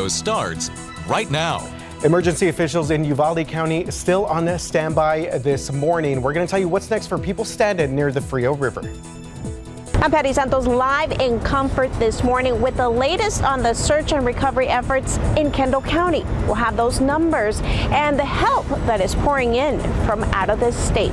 tornado starts right now. Emergency officials in Uvalde County still on standby this morning. We're going to tell you what's next for people stranded near the Frio River. I'm Patty Santos live in Comfort this morning with the latest on the search and recovery efforts in Kendall County. We'll have those numbers and the help that is pouring in from out of the state.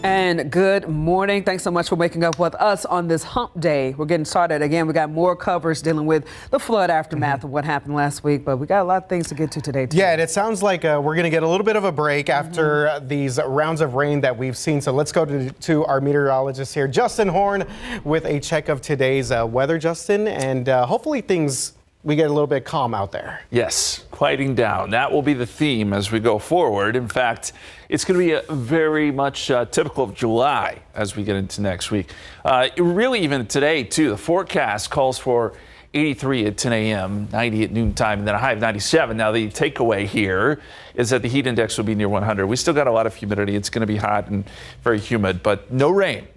And good morning. Thanks so much for waking up with us on this hump day. We're getting started again. We got more coverage dealing with the flood aftermath of what happened last week, but we got a lot of things to get to today, too. Yeah, and it sounds like we're going to get a little bit of a break after these rounds of rain that we've seen. So let's go to our meteorologist here, Justin Horn, with a check of today's weather, Justin, and hopefully we get a little bit calm out there. Yes, quieting down. That will be the theme as we go forward. In fact, it's going to be a very much typical of July as we get into next week. Really, even today, too, the forecast calls for 83 at 10 a.m., 90 at noontime, and then a high of 97. Now, the takeaway here is that the heat index will be near 100. We still got a lot of humidity. It's going to be hot and very humid, but no rain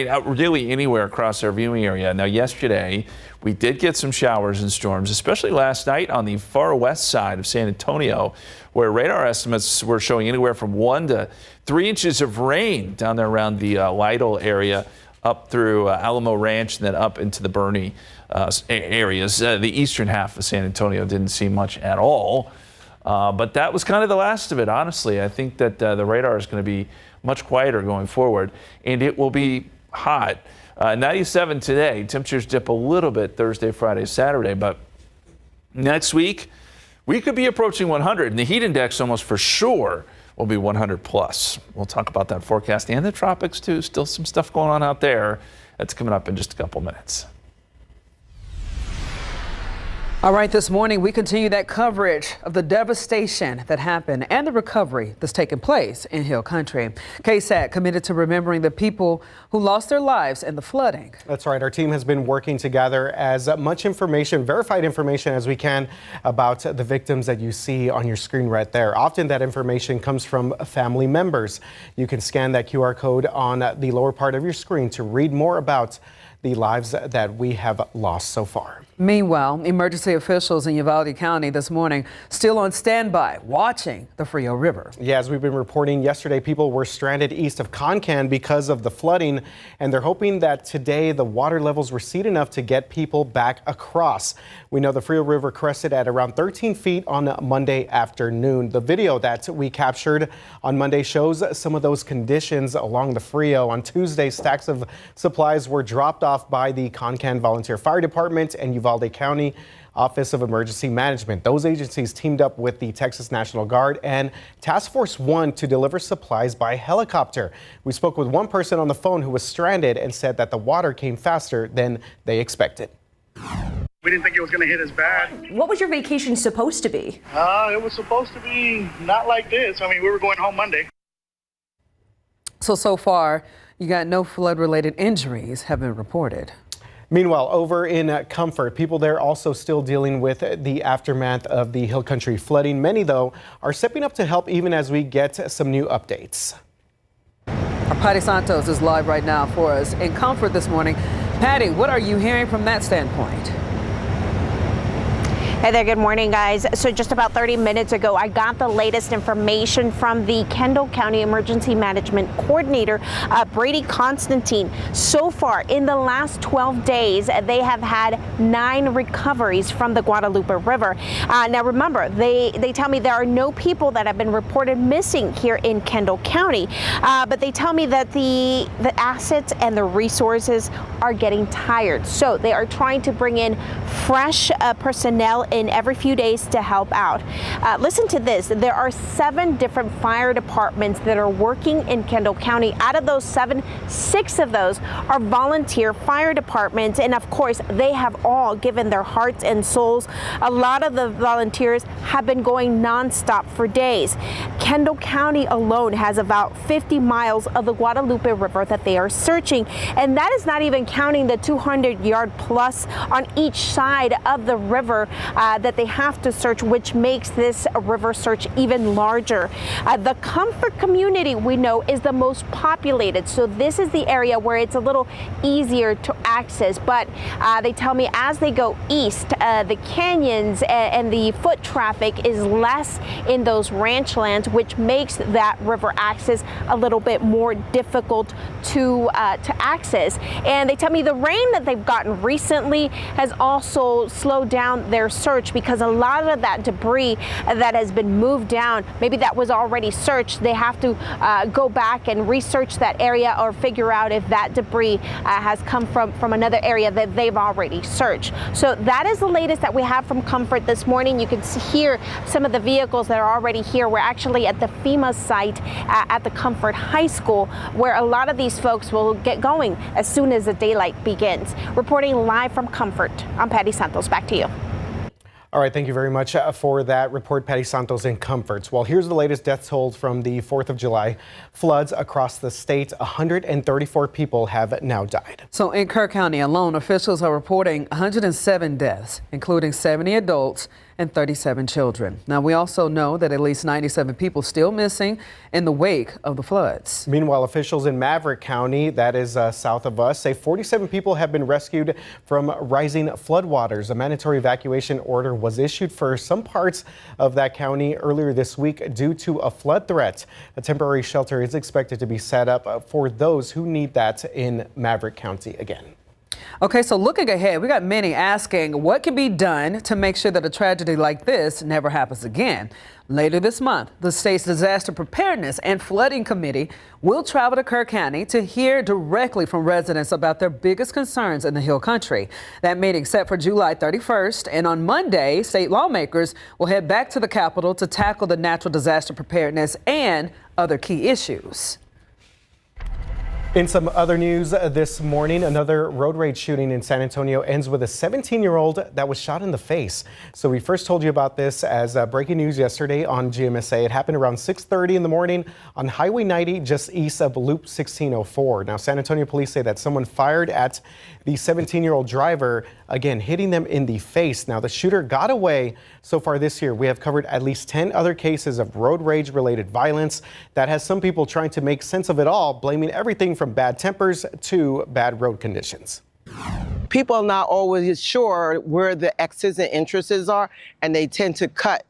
out really anywhere across our viewing area. Now, yesterday, we did get some showers and storms, especially last night on the far west side of San Antonio, where radar estimates were showing anywhere from 1 to 3 inches of rain down there around the Lytle area, up through Alamo Ranch, and then up into the Bernie areas. The eastern half of San Antonio didn't see much at all, but that was kind of the last of it, honestly. I think that the radar is going to be much quieter going forward, and it will be hot. 97 today. Temperatures dip a little bit Thursday, Friday, Saturday, but next week we could be approaching 100, and the heat index almost for sure will be 100 plus. We'll talk about that forecast and the tropics too. Still some stuff going on out there. That's coming up in just a couple minutes. All right, this morning we continue that coverage of the devastation that happened and the recovery that's taking place in Hill Country. KSAT committed to remembering the people who lost their lives in the flooding. That's right. Our team has been working to gather as much information, verified information as we can about the victims that you see on your screen right there. Often that information comes from family members. You can scan that QR code on the lower part of your screen to read more about the lives that we have lost so far. Meanwhile, emergency officials in Uvalde County this morning still on standby, watching the Frio River. Yeah, as we've been reporting yesterday, people were stranded east of Concan because of the flooding, and they're hoping that today the water levels recede enough to get people back across. We know the Frio River crested at around 13 feet on Monday afternoon. The video that we captured on Monday shows some of those conditions along the Frio. On Tuesday, stacks of supplies were dropped off by the Concan Volunteer Fire Department and Uvalde County Office of Emergency Management. Those agencies teamed up with the Texas National Guard and Task Force 1 to deliver supplies by helicopter. We spoke with one person on the phone who was stranded and said that the water came faster than they expected. We didn't think it was going to hit as bad. What was your vacation supposed to be? It was supposed to be not like this. I mean, we were going home Monday. So far, you got no flood-related injuries have been reported. Meanwhile, over in Comfort, people there also still dealing with the aftermath of the Hill Country flooding. Many, though, are stepping up to help even as we get some new updates. Our Patty Santos is live right now for us in Comfort this morning. Patty, what are you hearing from that standpoint? Hey there, good morning, guys. So just about 30 minutes ago, I got the latest information from the Kendall County Emergency Management Coordinator, Brady Constantine. So far, in the last 12 days, they have had 9 recoveries from the Guadalupe River. Now, remember, they tell me there are no people that have been reported missing here in Kendall County, but they tell me that the assets and the resources are getting tired. So they are trying to bring in fresh personnel in every few days to help out. Listen to this. There are 7 different fire departments that are working in Kendall County. Out of those 7, 6 of those are volunteer fire departments. And of course, they have all given their hearts and souls. A lot of the volunteers have been going nonstop for days. Kendall County alone has about 50 miles of the Guadalupe River that they are searching. And that is not even counting the 200-yard plus on each side of the river that they have to search, which makes this river search even larger. The Comfort community, we know, is the most populated, so this is the area where it's a little easier to access, but they tell me as they go east, the canyons and the foot traffic is less in those ranch lands, which makes that river access a little bit more difficult to access. And they tell me the rain that they've gotten recently has also slowed down their search, because a lot of that debris that has been moved down, maybe that was already searched, they have to go back and research that area or figure out if that debris has come from another area that they've already searched. So that is the latest that we have from Comfort this morning. You can hear some of the vehicles that are already here. We're actually at the FEMA site at the Comfort High School, where a lot of these folks will get going as soon as the daylight begins. Reporting live from Comfort, I'm Patty Santos. Back to you. All right, thank you very much for that report, Patty Santos in Comforts. Well, here's the latest death toll from the 4th of July floods across the state. 134 people have now died. So in Kerr County alone, officials are reporting 107 deaths, including 70 adults and 37 children. Now, we also know that at least 97 people still missing in the wake of the floods. Meanwhile, officials in Maverick County, that is south of us, say 47 people have been rescued from rising floodwaters. A mandatory evacuation order was issued for some parts of that county earlier this week due to a flood threat. A temporary shelter is expected to be set up for those who need that in Maverick County again. Okay, so looking ahead, we got many asking what can be done to make sure that a tragedy like this never happens again. Later this month, the state's Disaster Preparedness and Flooding Committee will travel to Kerr County to hear directly from residents about their biggest concerns in the Hill Country. That meeting set for July 31st, and on Monday, state lawmakers will head back to the Capitol to tackle the natural disaster preparedness and other key issues. In some other news this morning, another road rage shooting in San Antonio ends with a 17-year-old that was shot in the face. So we first told you about this as breaking news yesterday on GMSA. It happened around 6:30 in the morning on Highway 90 just east of Loop 1604. Now, San Antonio police say that someone fired at the 17-year-old driver, again, hitting them in the face. Now, the shooter got away. So far this year, we have covered at least 10 other cases of road rage-related violence that has some people trying to make sense of it all, blaming everything from bad tempers to bad road conditions. People are not always sure where the X's and interests are, and they tend to cut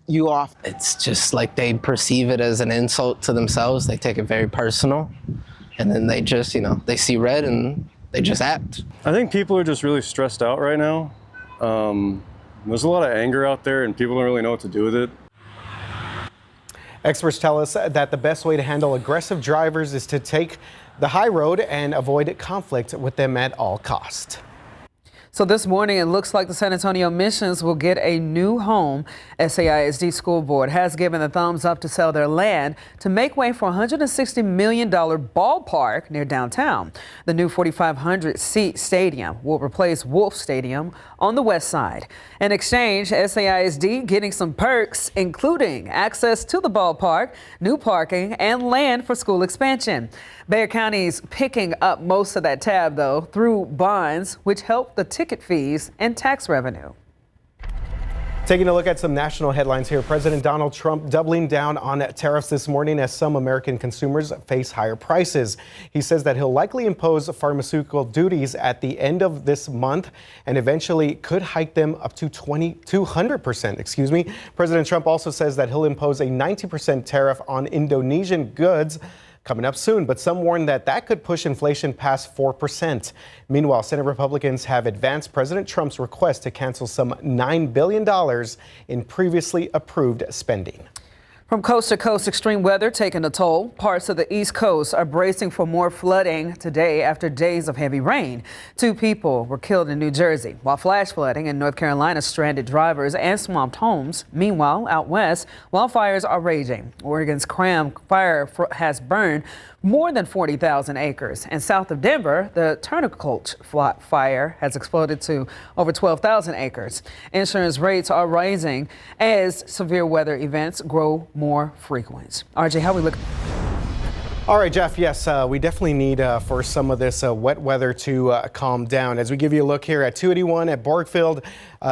you off. It's just like they perceive it as an insult to themselves. They take it very personal, and then they just, they see red and they just act. I think people are just really stressed out right now. There's a lot of anger out there, and people don't really know what to do with it. Experts tell us that the best way to handle aggressive drivers is to take the high road and avoid conflict with them at all costs. So this morning, it looks like the San Antonio Missions will get a new home. SAISD School Board has given the thumbs up to sell their land to make way for a $160 million ballpark near downtown. The new 4,500-seat stadium will replace Wolf Stadium on the west side. In exchange, SAISD getting some perks, including access to the ballpark, new parking, and land for school expansion. Bexar County's picking up most of that tab, though, through bonds, which help the ticket fees and tax revenue. Taking a look at some national headlines here. President Donald Trump doubling down on tariffs this morning as some American consumers face higher prices. He says that he'll likely impose pharmaceutical duties at the end of this month and eventually could hike them up to 200%. President Trump also says that he'll impose a 90% tariff on Indonesian goods coming up soon, but some warn that that could push inflation past 4%. Meanwhile, Senate Republicans have advanced President Trump's request to cancel some $9 billion in previously approved spending. From coast to coast, extreme weather taking a toll. Parts of the East Coast are bracing for more flooding today after days of heavy rain. 2 people were killed in New Jersey, while flash flooding in North Carolina stranded drivers and swamped homes. Meanwhile, out west, wildfires are raging. Oregon's Cram fire has burned more than 40,000 acres. And south of Denver, the Turnercolt fire has exploded to over 12,000 acres. Insurance rates are rising as severe weather events grow more frequent. RJ, how we look? All right, Jeff, yes, we definitely need for some of this wet weather to calm down. As we give you a look here at 281 at Borgfield,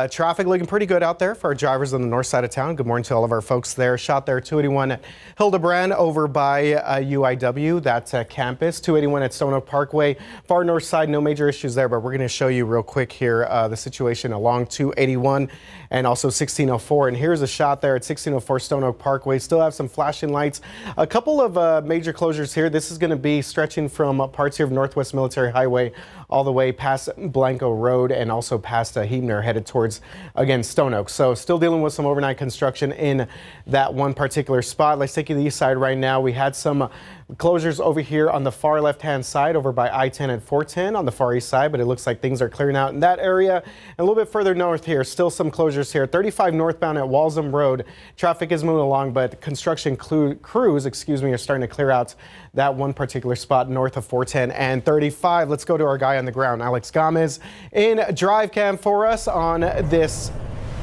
Traffic looking pretty good out there for our drivers on the north side of town. Good morning to all of our folks there. Shot there 281 at Hildebrand over by UIW. That's campus. 281 at Stone Oak Parkway. Far north side, no major issues there, but we're going to show you real quick here the situation along 281 and also 1604. And here's a shot there at 1604 Stone Oak Parkway. Still have some flashing lights. A couple of major closures here. This is going to be stretching from parts here of Northwest Military Highway all the way past Blanco Road and also past Hebner, headed towards, again, Stone Oak. So still dealing with some overnight construction in that one particular spot. Let's take you to the east side right now. We had some closures over here on the far left-hand side over by I-10 and 410 on the far east side, but it looks like things are clearing out in that area. And a little bit further north here, still some closures here. 35 northbound at Walsham Road. Traffic is moving along, but construction crews, are starting to clear out that one particular spot north of 410 and 35. Let's go to our guy on the ground, Alex Gomez, in Drive Cam for us on this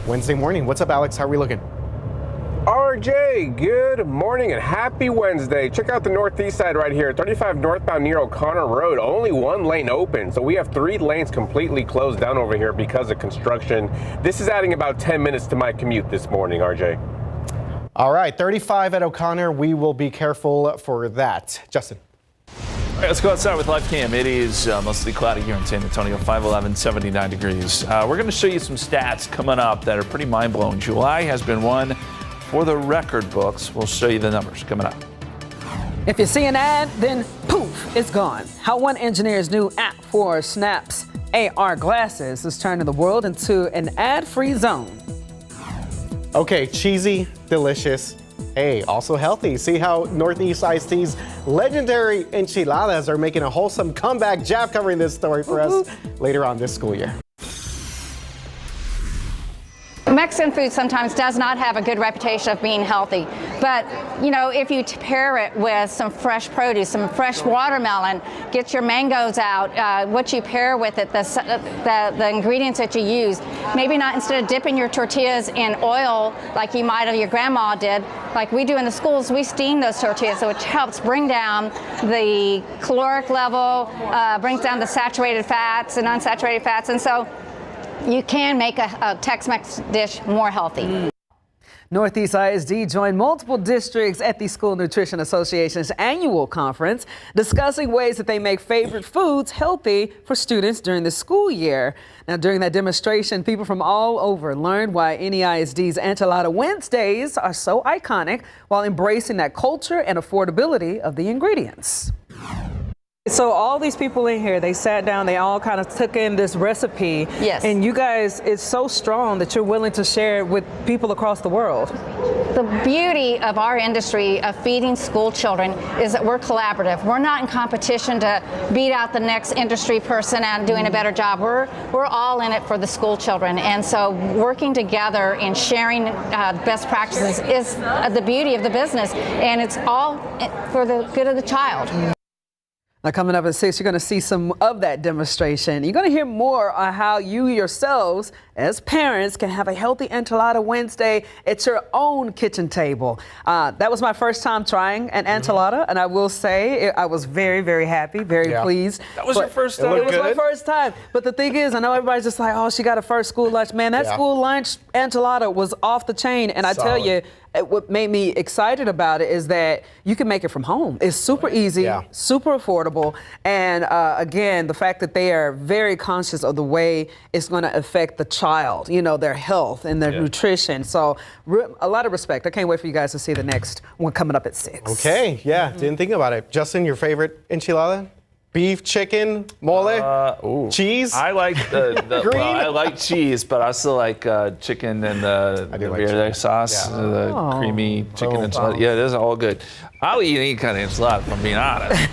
Wednesday morning. What's up, Alex? How are we looking? RJ, good morning and happy Wednesday. Check out the northeast side right here, 35 northbound near O'Connor Road. Only one lane open, so we have 3 lanes completely closed down over here because of construction. This is adding about 10 minutes to my commute this morning, RJ. All right, 35 at O'Connor. We will be careful for that. Justin. All right, let's go outside with Live Cam. It is mostly cloudy here in San Antonio, 511, 79 degrees. We're going to show you some stats coming up that are pretty mind-blowing. July has been one for the record books. We'll show you the numbers coming up. If you see an ad, then poof, it's gone. How one engineer's new app for Snap's AR glasses is turning the world into an ad-free zone. Okay, cheesy, delicious, hey, also healthy. See how Northeast IC's legendary enchiladas are making a wholesome comeback. Jeff covering this story for us later on this school year. Mexican food sometimes does not have a good reputation of being healthy, but you know, if you pair it with some fresh produce, some fresh watermelon, get your mangoes out, what you pair with it, the ingredients that you use, maybe not instead of dipping your tortillas in oil like you might have your grandma did, like we do in the schools, we steam those tortillas, so it helps bring down the caloric level, brings down the saturated fats and unsaturated fats, and so you can make a Tex-Mex dish more healthy. Northeast ISD joined multiple districts at the School Nutrition Association's annual conference, discussing ways that they make favorite foods healthy for students during the school year. Now, during that demonstration, people from all over learned why NEISD's Enchilada Wednesdays are so iconic while embracing that culture and affordability of the ingredients. So all these people in here, they sat down, they all kind of took in this recipe. Yes. And you guys, it's so strong that you're willing to share it with people across the world. The beauty of our industry of feeding school children is that we're collaborative. We're not in competition to beat out the next industry person and doing a better job. We're all in it for the school children. And so working together and sharing best practices is the beauty of the business. And it's all for the good of the child. Now, coming up at 6, you're going to see some of that demonstration. You're going to hear more on how you yourselves, as parents, can have a healthy enchilada Wednesday at your own kitchen table. That was my first time trying an enchilada, and I will say I was very, very happy, very pleased. That was your first time? It was my first time. But the thing is, I know everybody's just like, oh, she got a first school lunch. Man, that school lunch enchilada was off the chain, and I tell you, what made me excited about it is that you can make it from home. It's super easy, super affordable, and again, the fact that they are very conscious of the way it's going to affect the child, you know, their health and their nutrition. So a lot of respect. I can't wait for you guys to see the next one coming up at 6. Okay, didn't think about it. Justin, your favorite enchilada? Beef, chicken, mole, cheese? I like well, I like cheese, but I also like chicken and the verde sauce, the creamy chicken enchilada. Yeah, those are all good. I'll eat any kind of enchilada, if I'm being honest.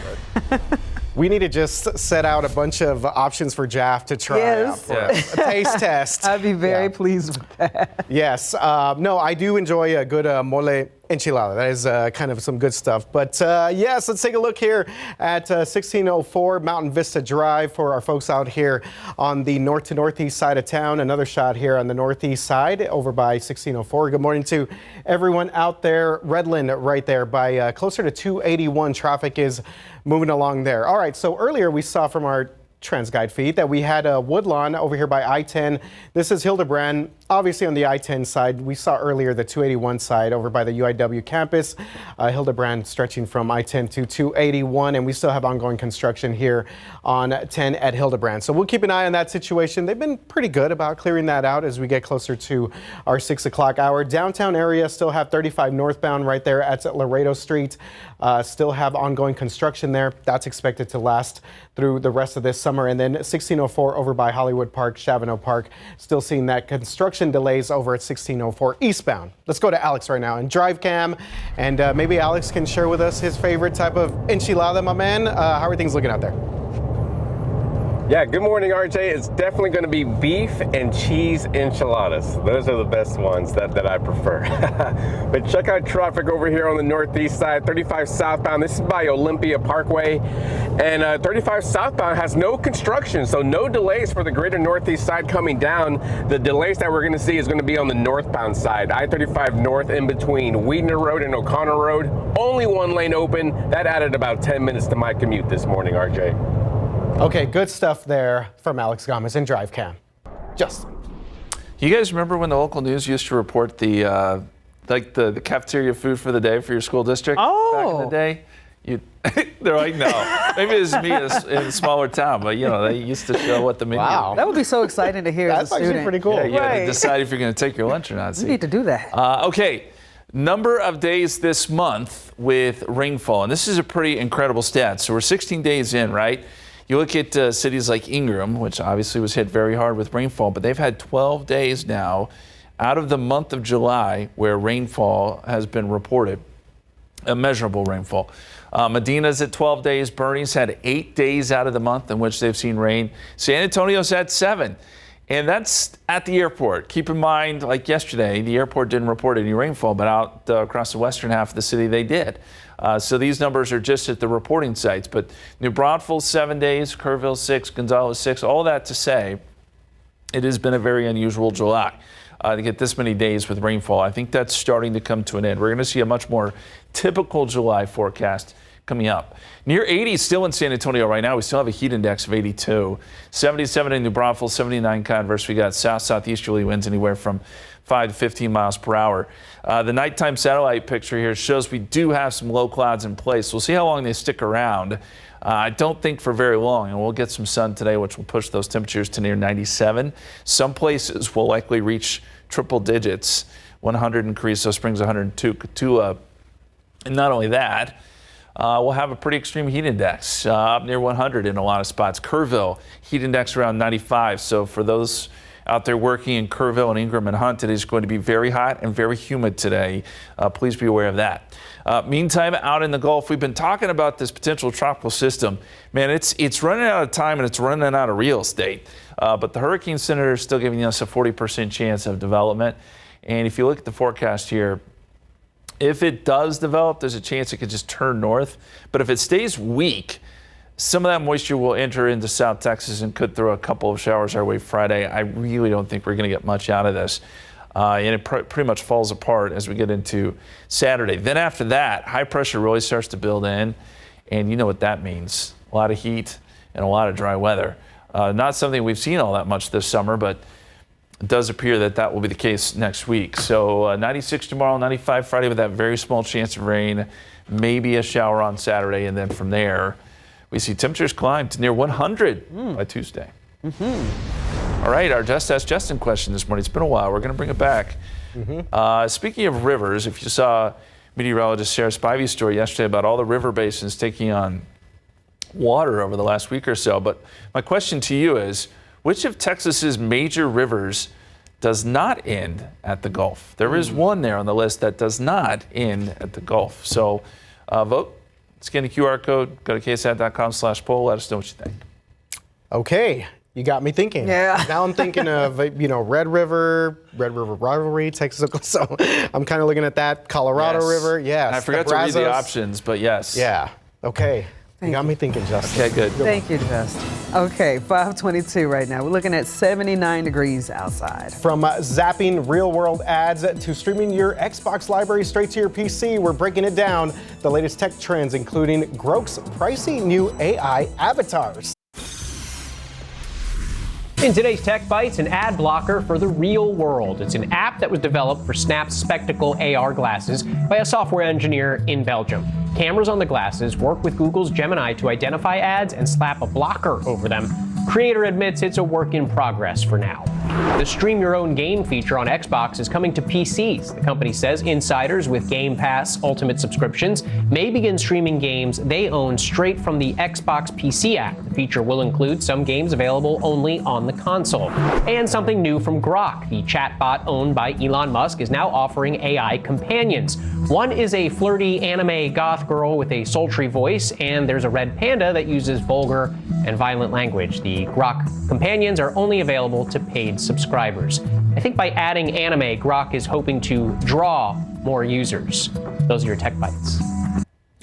We need to just set out a bunch of options for Jaff to try out for us. A taste test. I'd be very pleased with that. Yes. No, I do enjoy a good mole enchilada. That is kind of some good stuff. But yes, let's take a look here at 1604 Mountain Vista Drive for our folks out here on the north to northeast side of town. Another shot here on the northeast side over by 1604. Good morning to everyone out there. Redland right there by closer to 281. Traffic is moving along there. All right, so earlier we saw from our TransGuide feed that we had Woodlawn over here by I-10. This is Hildebrand. Obviously on the I-10 side, we saw earlier the 281 side over by the UIW campus. Hildebrand stretching from I-10 to 281, and we still have ongoing construction here on 10 at Hildebrand. So we'll keep an eye on that situation. They've been pretty good about clearing that out as we get closer to our 6 o'clock hour. Downtown area still have 35 northbound right there at Laredo Street. Still have ongoing construction there. That's expected to last through the rest of this summer. And then 1604 over by Hollywood Park, Chavano Park, still seeing that construction delays over at 1604 eastbound. Let's go to Alex right now in Drive Cam, and maybe Alex can share with us his favorite type of enchilada, my man. How are things looking out there? Yeah, good morning, RJ. It's definitely going to be beef and cheese enchiladas. Those are the best ones that I prefer. But check out traffic over here on the northeast side, 35 southbound. This is by Olympia Parkway. And 35 southbound has no construction, so no delays for the greater northeast side coming down. The delays that we're going to see is going to be on the northbound side. I-35 north in between Weidner Road and O'Connor Road. Only one lane open. That added about 10 minutes to my commute this morning, RJ. Okay, good stuff there from Alex Gomez in Drive Cam. Justin. You guys remember when the local news used to report the the cafeteria food for the day for your school district? Oh. Back in the day? They're like, no. Maybe it's me in a smaller town, but they used to show what the menu. Wow. That would be so exciting to hear as a student. That's actually pretty cool. Yeah, you had to decide if you're going to take your lunch or not. You need to do that. Okay. Number of days this month with rainfall, and this is a pretty incredible stat. So we're 16 days in, right? You look at cities like Ingram, which obviously was hit very hard with rainfall, but they've had 12 days now out of the month of July where rainfall has been reported, immeasurable rainfall. Medina's at 12 days. Bernie's had 8 days out of the month in which they've seen rain. San Antonio's at 7. And that's at the airport. Keep in mind, like yesterday, the airport didn't report any rainfall, but out across the western half of the city, they did. So these numbers are just at the reporting sites. But New Braunfels, 7 days, Kerrville, 6, Gonzales, 6. All that to say, it has been a very unusual July to get this many days with rainfall. I think that's starting to come to an end. We're going to see a much more typical July forecast coming up. Near 80 still in San Antonio right now. We still have a heat index of 82. 77 in New Braunfels, 79 Converse. We got south-southeasterly winds anywhere from 5 to 15 miles per hour. The nighttime satellite picture here shows we do have some low clouds in place. We'll see how long they stick around. I don't think for very long, and we'll get some sun today, which will push those temperatures to near 97. Some places will likely reach triple digits, 100 in Carrizo Springs, 102 Cotulla. And not only that, we'll have a pretty extreme heat index up near 100 in a lot of spots. Kerrville, heat index around 95. So for those out there working in Kerrville and Ingram and Hunt, it is going to be very hot and very humid today. Please be aware of that. Meantime, out in the Gulf, we've been talking about this potential tropical system. Man, it's running out of time and it's running out of real estate. But the Hurricane Center is still giving us a 40% chance of development. And if you look at the forecast here, if it does develop, there's a chance it could just turn north. But if it stays weak, some of that moisture will enter into South Texas and could throw a couple of showers our way Friday. I really don't think we're going to get much out of this. And it pretty much falls apart as we get into Saturday. Then after that, high pressure really starts to build in. And you know what that means. A lot of heat and a lot of dry weather. Not something we've seen all that much this summer, but it does appear that that will be the case next week. So 96 tomorrow, 95 Friday with that very small chance of rain, maybe a shower on Saturday. And then from there, we see temperatures climb to near 100 by Tuesday. All right, our Just Ask Justin question this morning. It's been a while. We're going to bring it back. Speaking of rivers, if you saw meteorologist Sarah Spivey's story yesterday about all the river basins taking on water over the last week or so. But my question to you is, which of Texas's major rivers does not end at the Gulf? There is one there on the list that does not end at the Gulf. So vote. Scan the QR code. Go to ksat.com/poll. Let us know what you think. Okay. You got me thinking. Yeah. Now I'm thinking of, Red River rivalry, Texas. So I'm kind of looking at that. Colorado River. Yes. I forgot to read the options, but yes. Yeah. Okay. You got me thinking, Justin. Okay, good. Thank you, Justin. Okay, 522 right now. We're looking at 79 degrees outside. From zapping real-world ads to streaming your Xbox library straight to your PC, we're breaking it down. The latest tech trends, including Grok's pricey new AI avatars. In today's Tech Bites, an ad blocker for the real world. It's an app that was developed for Snap's Spectacle AR glasses by a software engineer in Belgium. Cameras on the glasses work with Google's Gemini to identify ads and slap a blocker over them. Creator admits it's a work in progress for now. The Stream Your Own Game feature on Xbox is coming to PCs. The company says insiders with Game Pass Ultimate subscriptions may begin streaming games they own straight from the Xbox PC app. The feature will include some games available only on the console. And something new from Grok. The chatbot owned by Elon Musk is now offering AI companions. One is a flirty anime goth girl with a sultry voice, and there's a red panda that uses vulgar and violent language. The Grok companions are only available to paid subscribers. I think by adding anime, Grok is hoping to draw more users. Those are your Tech Bites.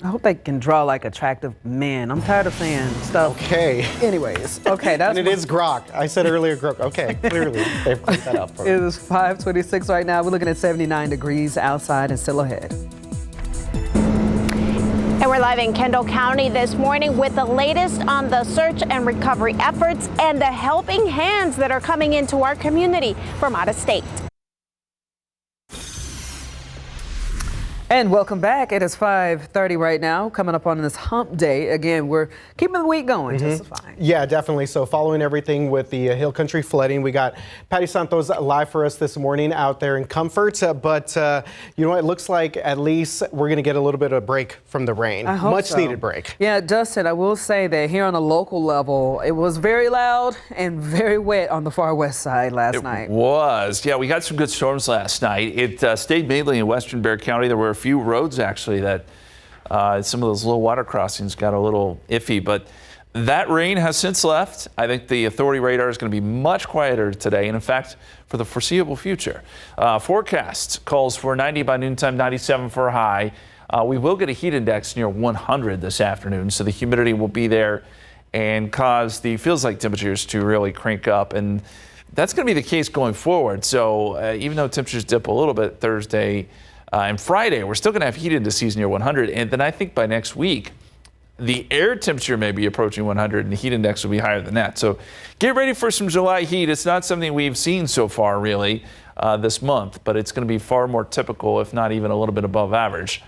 I hope they can draw like attractive men. I'm tired of saying stuff. Okay. Anyways, okay, that's. And it is Grok. I said earlier Grok. Okay, clearly they've put that up for It is 5:26 right now. We're looking at 79 degrees outside and still ahead. And we're live in Kendall County this morning with the latest on the search and recovery efforts and the helping hands that are coming into our community from out of state. And welcome back. It is 5:30 right now, coming up on this hump day. Again, we're keeping the week going just fine. Yeah, definitely. So following everything with the Hill Country flooding, we got Patty Santos live for us this morning out there in Comfort. But you know, it looks like at least we're going to get a little bit of a break from the rain. I hope Much so. needed break. Yeah, Dustin, I will say that here on a local level, it was very loud and very wet on the far west side last night. It was. Yeah, we got some good storms last night. It stayed mainly in western Bexar County. There were a few roads actually that some of those little water crossings got a little iffy, but that rain has since left. I think the authority radar is going to be much quieter today, and in fact, for the foreseeable future. Forecast calls for 90 by noontime, 97 for a high. We will get a heat index near 100 this afternoon, so the humidity will be there and cause the feels-like temperatures to really crank up, and that's going to be the case going forward. So even though temperatures dip a little bit Thursday and Friday, we're still going to have heat indices near 100. And then I think by next week, the air temperature may be approaching 100 and the heat index will be higher than that. So get ready for some July heat. It's not something we've seen so far really this month, but it's going to be far more typical, if not even a little bit above average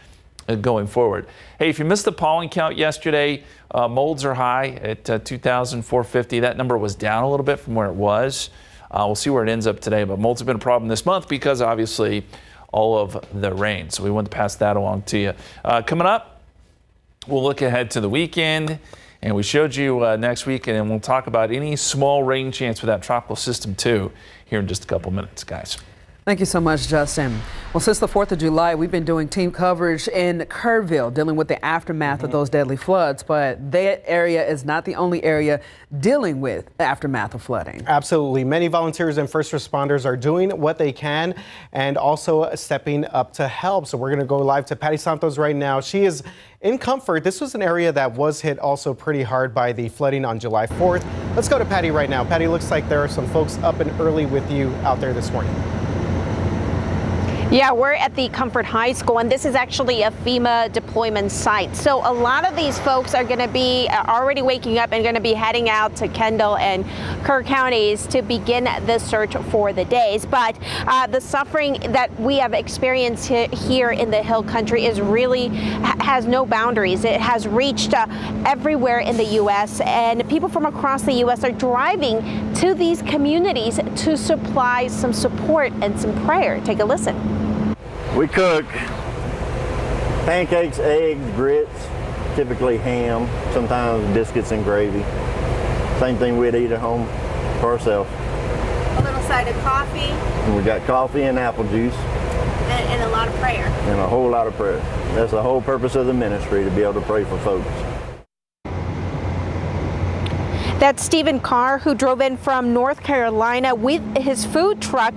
going forward. Hey, if you missed the pollen count yesterday, molds are high at 2,450. That number was down a little bit from where it was. We'll see where it ends up today, but molds have been a problem this month because obviously all of the rain. So we wanted to pass that along to you. Coming up, we'll look ahead to the weekend, and we showed you next week, and then we'll talk about any small rain chance with that tropical system too here in just a couple minutes, guys. Thank you so much, Justin. Well, since the 4th of July, we've been doing team coverage in Kerrville, dealing with the aftermath of those deadly floods. But that area is not the only area dealing with the aftermath of flooding. Absolutely. Many volunteers and first responders are doing what they can and also stepping up to help. So we're going to go live to Patty Santos right now. She is in Comfort. This was an area that was hit also pretty hard by the flooding on July 4th. Let's go to Patty right now. Patty, looks like there are some folks up and early with you out there this morning. Yeah, we're at the Comfort High School, and this is actually a FEMA deployment site. So a lot of these folks are going to be already waking up and going to be heading out to Kendall and Kerr counties to begin the search for the days. But the suffering that we have experienced here in the Hill Country is really has no boundaries. It has reached everywhere in the U.S., and people from across the U.S. are driving to these communities to supply some support and some prayer. Take a listen. We cook pancakes, eggs, grits, typically ham, sometimes biscuits and gravy. Same thing we'd eat at home for ourselves. A little side of coffee. And we got coffee and apple juice. And a lot of prayer. And a whole lot of prayer. That's the whole purpose of the ministry, to be able to pray for folks. That's Stephen Carr, who drove in from North Carolina with his food truck.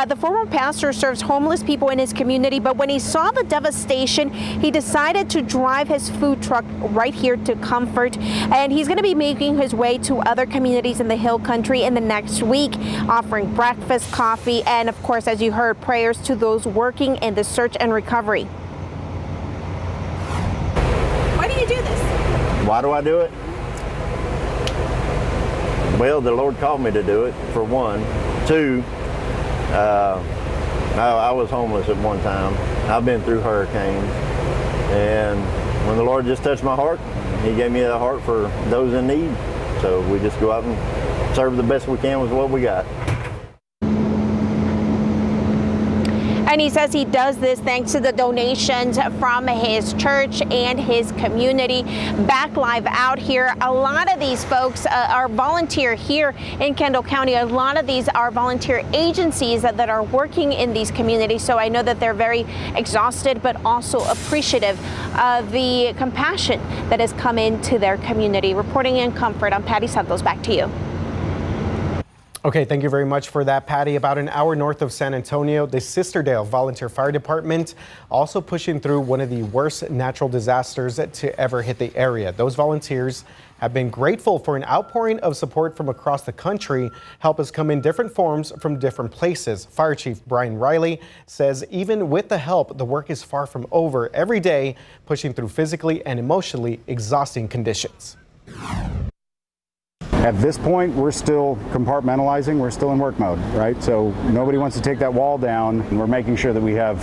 The former pastor serves homeless people in his community, but when he saw the devastation, he decided to drive his food truck right here to Comfort. And he's going to be making his way to other communities in the Hill Country in the next week, offering breakfast, coffee, and of course, as you heard, prayers to those working in the search and recovery. Why do you do this? Why do I do it? Well, the Lord called me to do it, for one. Two, I was homeless at one time. I've been through hurricanes. And when the Lord just touched my heart, He gave me a heart for those in need. So we just go out and serve the best we can with what we got. And he says he does this thanks to the donations from his church and his community. Back live out here, a lot of these folks are volunteer here in Kendall County. A lot of these are volunteer agencies that are working in these communities. So I know that they're very exhausted, but also appreciative of the compassion that has come into their community. Reporting in Comfort, I'm Patty Santos. Back to you. Okay, thank you very much for that, Patty. About an hour north of San Antonio, the Sisterdale Volunteer Fire Department also pushing through one of the worst natural disasters to ever hit the area. Those volunteers have been grateful for an outpouring of support from across the country. Help has come in different forms from different places. Fire Chief Brian Riley says even with the help, the work is far from over. Every day, pushing through physically and emotionally exhausting conditions. At this point, we're still compartmentalizing. We're still in work mode, right? So nobody wants to take that wall down, and we're making sure that we have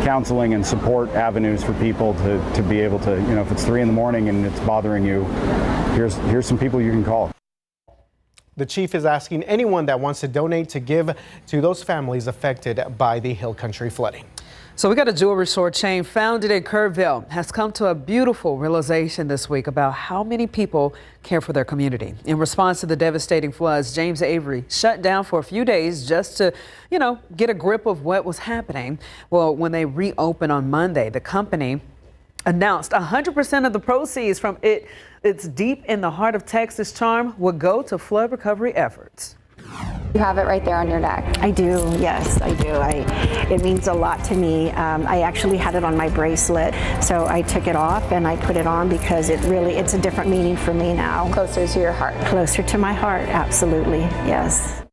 counseling and support avenues for people to be able to, you know, if it's 3 in the morning and it's bothering you, here's some people you can call. The chief is asking anyone that wants to donate to give to those families affected by the Hill Country flooding. So we got a jewelry store chain founded in Kerrville has come to a beautiful realization this week about how many people care for their community. In response to the devastating floods, James Avery shut down for a few days just to, you know, get a grip of what was happening. Well, when they reopened on Monday, the company announced 100% of the proceeds from its deep in the heart of Texas charm would go to flood recovery efforts. You have it right there on your neck. I do, yes, I do. It means a lot to me. I actually had it on my bracelet, so I took it off and I put it on because it's a different meaning for me now. Closer to your heart. Closer to my heart, absolutely, yes.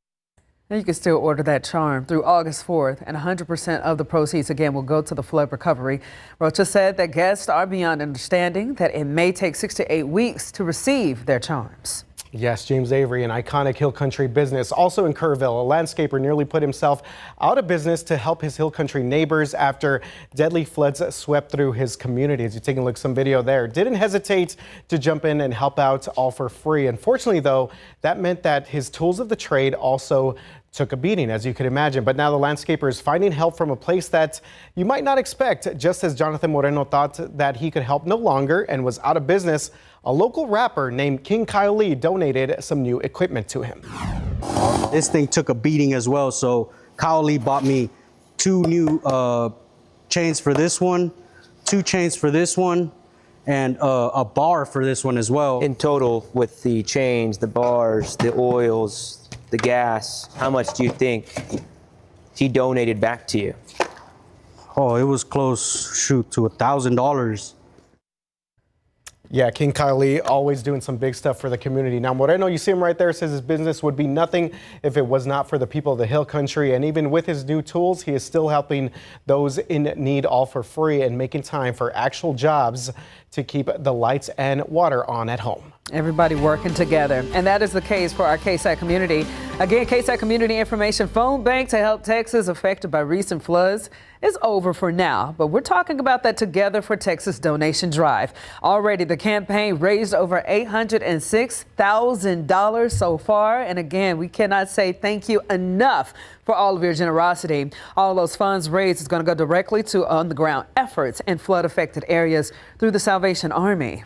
And you can still order that charm through August 4th, and 100% of the proceeds, again, will go to the flood recovery. Rocha said that guests are beyond understanding that it may take 6 to 8 weeks to receive their charms. Yes, James Avery, an iconic Hill Country business. Also in Kerrville, a landscaper nearly put himself out of business to help his Hill Country neighbors after deadly floods swept through his community. As you take a look, some video there. Didn't hesitate to jump in and help out all for free. Unfortunately, though, that meant that his tools of the trade also took a beating, as you could imagine. But now the landscaper is finding help from a place that you might not expect. Just as Jonathan Moreno thought that he could help no longer and was out of business, a local rapper named King Kyle Lee donated some new equipment to him. This thing took a beating as well, so Kyle Lee bought me 2 new chains for this one, 2 chains for this one, and a bar for this one as well. In total, with the chains, the bars, the oils, the gas, how much do you think he donated back to you? Oh, it was close, shoot, to $1,000. Yeah, King Kyle Lee always doing some big stuff for the community. Now, Moreno, you see him right there, says his business would be nothing if it was not for the people of the Hill Country. And even with his new tools, he is still helping those in need all for free and making time for actual jobs to keep the lights and water on at home. Everybody working together. And that is the case for our KSAT community. Again, KSAT Community Information Phone Bank to help Texas affected by recent floods is over for now. But we're talking about that Together for Texas donation drive. Already, the campaign raised over $806,000 so far. And again, we cannot say thank you enough for all of your generosity. All those funds raised is going to go directly to on-the-ground efforts in flood-affected areas through the Salvation Army.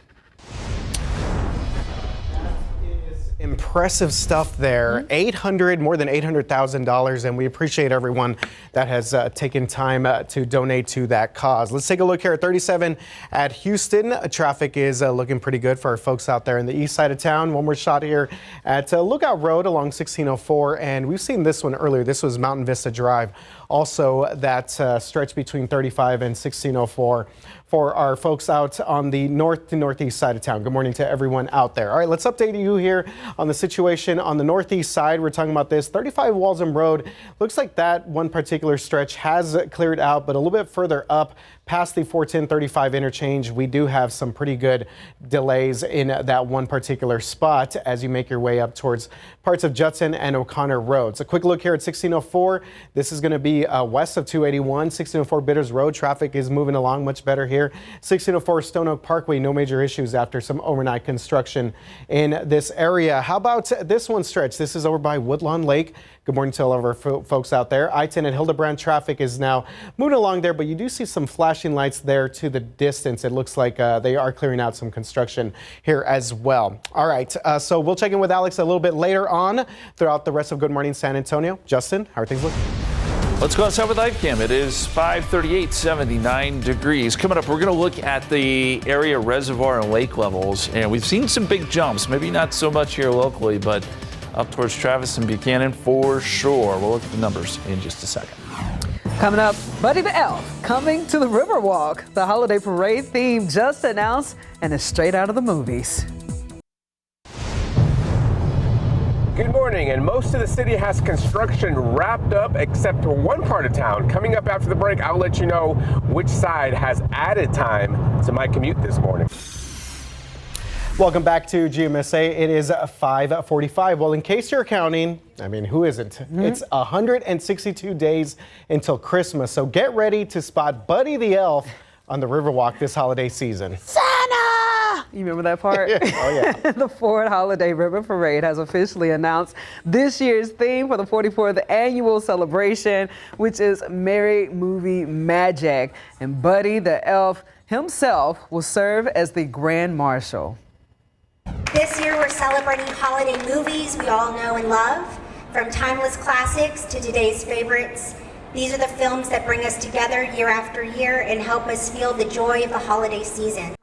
Impressive stuff there. More than $800,000, and we appreciate everyone that has taken time to donate to that cause. Let's take a look here at 37 at Houston. Traffic is looking pretty good for our folks out there in the east side of town. One more shot here at Lookout Road along 1604, and we've seen this one earlier. This was Mountain Vista Drive. Also, that stretch between 35 and 1604 for our folks out on the north to northeast side of town. Good morning to everyone out there. All right, let's update you here on the situation on the northeast side. We're talking about this 35 Walsham Road. Looks like that one particular stretch has cleared out, but a little bit further up past the 410-35 interchange, we do have some pretty good delays in that one particular spot as you make your way up towards parts of Judson and O'Connor roads. A quick look here at 1604. This is going to be west of 281. 1604 Bitters Road. Traffic is moving along much better here. 1604 Stone Oak Parkway. No major issues after some overnight construction in this area. How about this one stretch? This is over by Woodlawn Lake. Good morning to all of our folks out there. I-10 at Hildebrand traffic is now moving along there, but you do see some flashing lights there to the distance. It looks like they are clearing out some construction here as well. All right, so we'll check in with Alex a little bit later on throughout the rest of Good Morning San Antonio. Justin, how are things looking? Let's go outside with LiveCam. It is 5:38, 79 degrees. Coming up, we're going to look at the area reservoir and lake levels, and we've seen some big jumps. Maybe not so much here locally, but up towards Travis and Buchanan for sure. We'll look at the numbers in just a second. Coming up, Buddy the Elf coming to the Riverwalk. The holiday parade theme just announced and is straight out of the movies. Good morning, and most of the city has construction wrapped up except for one part of town. Coming up after the break, I'll let you know which side has added time to my commute this morning. Welcome back to GMSA. It is 5:45. Well, in case you're counting, I mean, who isn't? It's 162 days until Christmas. So get ready to spot Buddy the Elf on the Riverwalk this holiday season. Santa! You remember that part? Oh, yeah. The Ford Holiday River Parade has officially announced this year's theme for the 44th annual celebration, which is Merry Movie Magic. And Buddy the Elf himself will serve as the Grand Marshal. This year we're celebrating holiday movies we all know and love, from timeless classics to today's favorites. These are the films that bring us together year after year and help us feel the joy of the holiday season.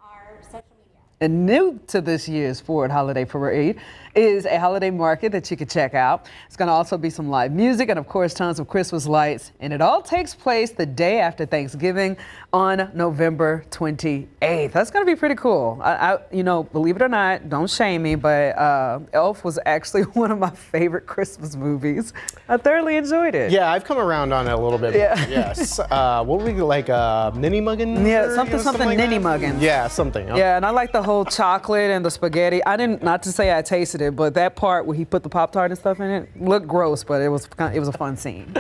And new to this year's Ford Holiday Parade is a holiday market that you can check out. It's going to also be some live music and, of course, tons of Christmas lights. And it all takes place the day after Thanksgiving on November 28th. That's going to be pretty cool. You know, believe it or not, don't shame me, but Elf was actually one of my favorite Christmas movies. I thoroughly enjoyed it. Yeah, I've come around on it a little bit. Yeah. Yes. What would we like, Ninny Muggin? Yeah, something like Ninny that? Muggin. Yeah, something. Yeah, and I like the whole chocolate and the spaghetti. Not to say I tasted it, but that part where he put the Pop-Tart and stuff in it looked gross, but it was a fun scene.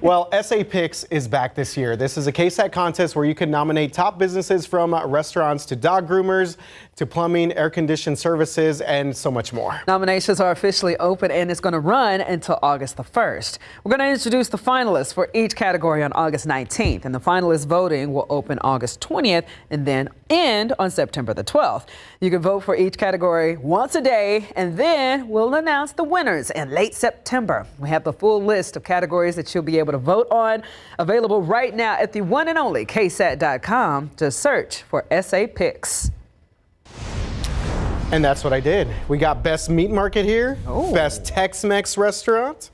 Well, SA Picks is back this year. This is a KSAT contest where you can nominate top businesses from restaurants to dog groomers to plumbing, air-conditioned services, and so much more. Nominations are officially open, and it's going to run until August the 1st. We're going to introduce the finalists for each category on August 19th, and the finalist voting will open August 20th and then end on September the 12th. You can vote for each category once a day, and then we'll announce the winners in late September. We have the full list of categories that you'll be able to vote on available right now at the one and only KSAT.com. Just search for SA Picks. And that's what I did. We got best meat market here, Oh. best Tex-Mex restaurant,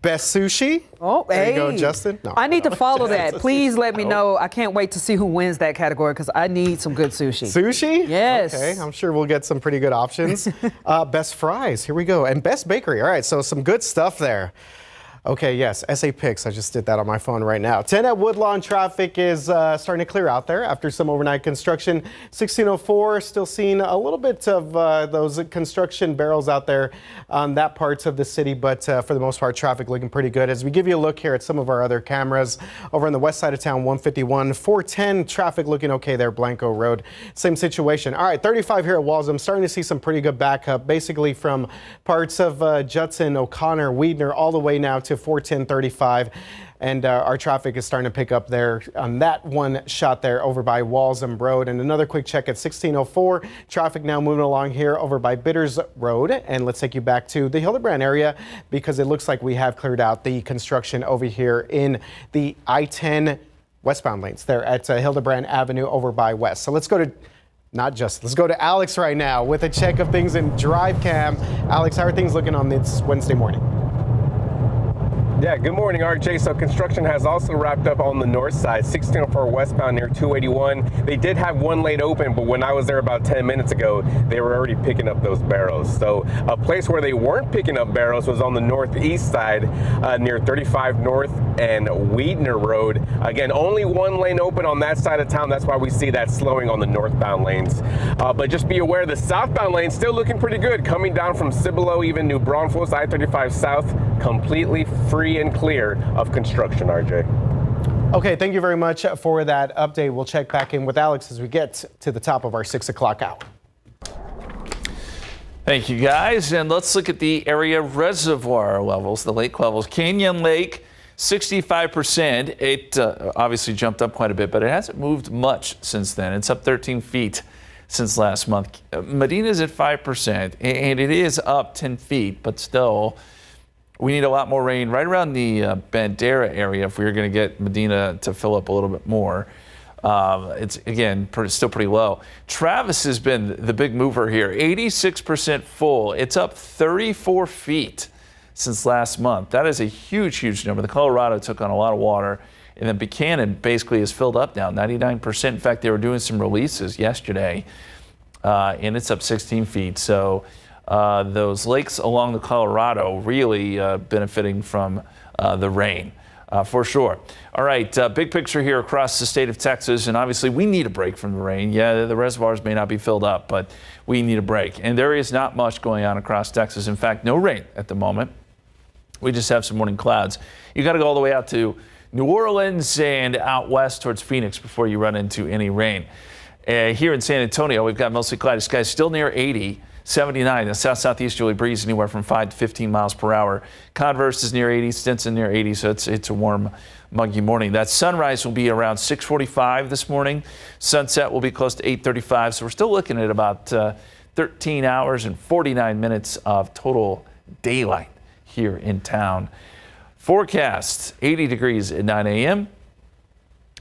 best sushi. Oh, there hey. you go, Justin. No, I need to follow that. That's- Please let me know. I can't wait to see who wins that category because I need some good sushi. Sushi? Yes. Okay, I'm sure we'll get some pretty good options. Best fries, here we go. And best bakery. All right, so some good stuff there. Okay, yes, SA Picks. I just did that on my phone right now. 10 at Woodlawn traffic is starting to clear out there after some overnight construction. 1604 still seeing a little bit of those construction barrels out there on that part of the city, but for the most part, traffic looking pretty good. As we give you a look here at some of our other cameras over on the west side of town, 151, 410 traffic looking okay there, Blanco Road. Same situation. All right, 35 here at Walsham, starting to see some pretty good backup, basically from parts of Judson, O'Connor, Weidner, all the way now to 410-35, and our traffic is starting to pick up there on that one shot there over by Walsham Road. And another quick check at 1604, traffic now moving along here over by Bitters Road. And let's take you back to the Hildebrand area because it looks like we have cleared out the construction over here in the I-10 westbound lanes there at Hildebrand Avenue over by West. So let's go to let's go to Alex right now with a check of things in Drive Cam. Alex, how are things looking on this Wednesday morning? Yeah, good morning, RJ. So construction has also wrapped up on the north side, 1604 westbound near 281. They did have one lane open, but when I was there about 10 minutes ago, they were already picking up those barrels. So a place where they weren't picking up barrels was on the northeast side near 35 North and Weidner Road. Again, only one lane open on that side of town. That's why we see that slowing on the northbound lanes. But just be aware the southbound lane's still looking pretty good. Coming down from Cibolo, even New Braunfels, I-35 South, completely free and clear of construction, RJ. Okay, thank you very much for that update. We'll check back in with Alex as we get to the top of our 6 o'clock hour. Thank you, guys. And let's look at the area reservoir levels, the lake levels. Canyon Lake, 65%. It obviously jumped up quite a bit, but it hasn't moved much since then. It's up 13 feet since last month. Medina's at 5%, and it is up 10 feet, but still, we need a lot more rain right around the Bandera area if we are going to get Medina to fill up a little bit more. It's, again, still pretty low. Travis has been the big mover here, 86% full. It's up 34 feet since last month. That is a huge, huge number. The Colorado took on a lot of water, and then Buchanan basically is filled up now, 99%. In fact, they were doing some releases yesterday, and it's up 16 feet. So those lakes along the Colorado really benefiting from the rain. For sure. All right, big picture here across the state of Texas, and obviously we need a break from the rain. Yeah, the reservoirs may not be filled up, but we need a break. And there is not much going on across Texas. In fact, no rain at the moment. We just have some morning clouds. You got to go all the way out to New Orleans and out west towards Phoenix before you run into any rain. Here in San Antonio, we've got mostly cloudy skies, still near 80. 79, the south-southeasterly breeze anywhere from 5 to 15 miles per hour. Converse is near 80, Stinson near 80, so it's a warm, muggy morning. That sunrise will be around 6:45 this morning. Sunset will be close to 8:35, so we're still looking at about 13 hours and 49 minutes of total daylight here in town. Forecast, 80 degrees at 9 a.m.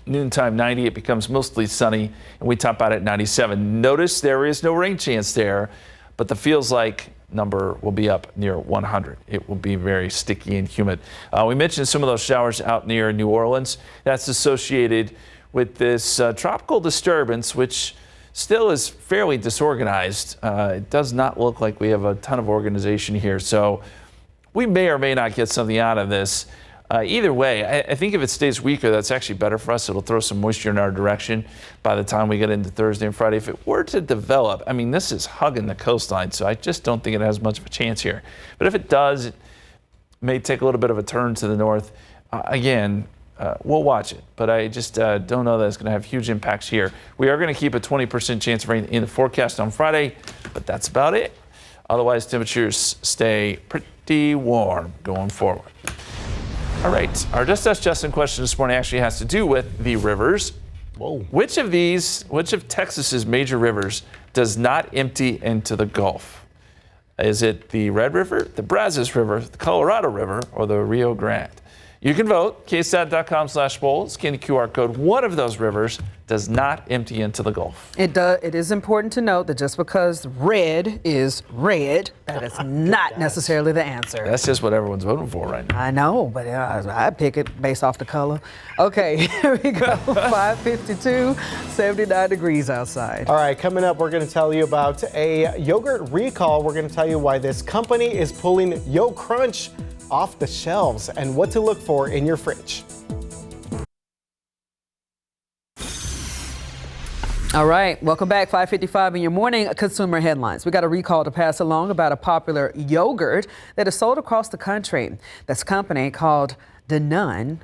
Noontime 90, it becomes mostly sunny, and we top out at 97. Notice there is no rain chance there, but the feels like number will be up near 100. It will be very sticky and humid. We mentioned some of those showers out near New Orleans. That's associated with this tropical disturbance, which still is fairly disorganized. It does not look like we have a ton of organization here, so we may or may not get something out of this. Either way, I think if it stays weaker, that's actually better for us. It'll throw some moisture in our direction by the time we get into Thursday and Friday. If it were to develop, I mean, this is hugging the coastline, so I just don't think it has much of a chance here. But if it does, it may take a little bit of a turn to the north. Again, we'll watch it, but I just don't know that it's going to have huge impacts here. We are going to keep a 20% chance of rain in the forecast on Friday, but that's about it. Otherwise, temperatures stay pretty warm going forward. All right, our Just Ask Justin question this morning actually has to do with the rivers. Whoa. Which of Texas's major rivers does not empty into the Gulf? Is it the Red River, the Brazos River, the Colorado River, or the Rio Grande? You can vote, ksat.com/poll, scan the QR code. One of those rivers does not empty into the Gulf. It is important to note that just because red is red, that is not necessarily the answer. That's just what everyone's voting for right now. I know, but I pick it based off the color. Okay, here we go. 5:52, 79 degrees outside. All right, coming up, we're going to tell you about a yogurt recall. We're going to tell you why this company is pulling Yo Crunch off the shelves and what to look for in your fridge. All right, welcome back. 5:55 in your morning consumer headlines. We got a recall to pass along about a popular yogurt that is sold across the country. This company called Danone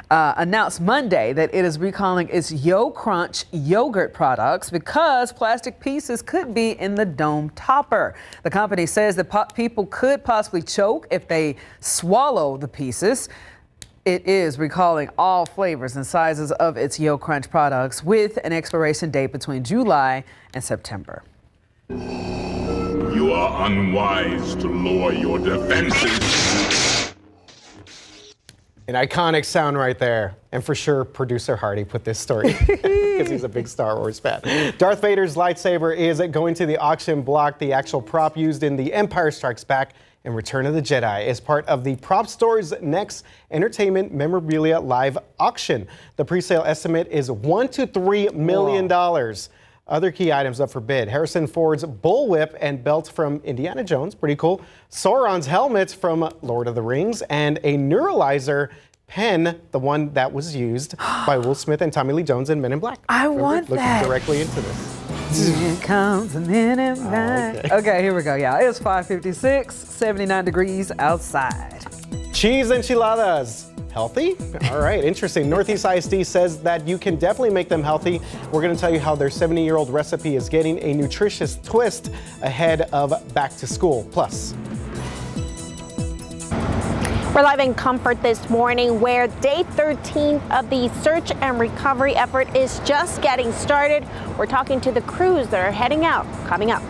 announced Monday that it is recalling its Yo Crunch yogurt products because plastic pieces could be in the dome topper. The company says that people could possibly choke if they swallow the pieces. It is recalling all flavors and sizes of its Yo Crunch products with an expiration date between July and September. You are unwise to lower your defenses. An iconic sound right there. And for sure, producer Hardy put this story because he's a big Star Wars fan. Darth Vader's lightsaber is going to the auction block. The actual prop used in The Empire Strikes Back and Return of the Jedi is part of the Prop Store's next entertainment memorabilia live auction. The presale estimate is $1 to $3 million. Other key items up for bid: Harrison Ford's bullwhip and belt from Indiana Jones, pretty cool. Sauron's helmet from Lord of the Rings, and a neuralizer pen, the one that was used by Will Smith and Tommy Lee Jones in Men in Black. I want Looking that. directly into this. Here comes the Men in Black. Okay, here we go. Yeah, it's 5:56, 79 degrees outside. Cheese enchiladas. Healthy? All right, interesting. Northeast ISD says that you can definitely make them healthy. We're going to tell you how their 70-year-old recipe is getting a nutritious twist ahead of back to school. Plus, we're live in Comfort this morning, where day 13 of the search and recovery effort is just getting started. We're talking to the crews that are heading out coming up.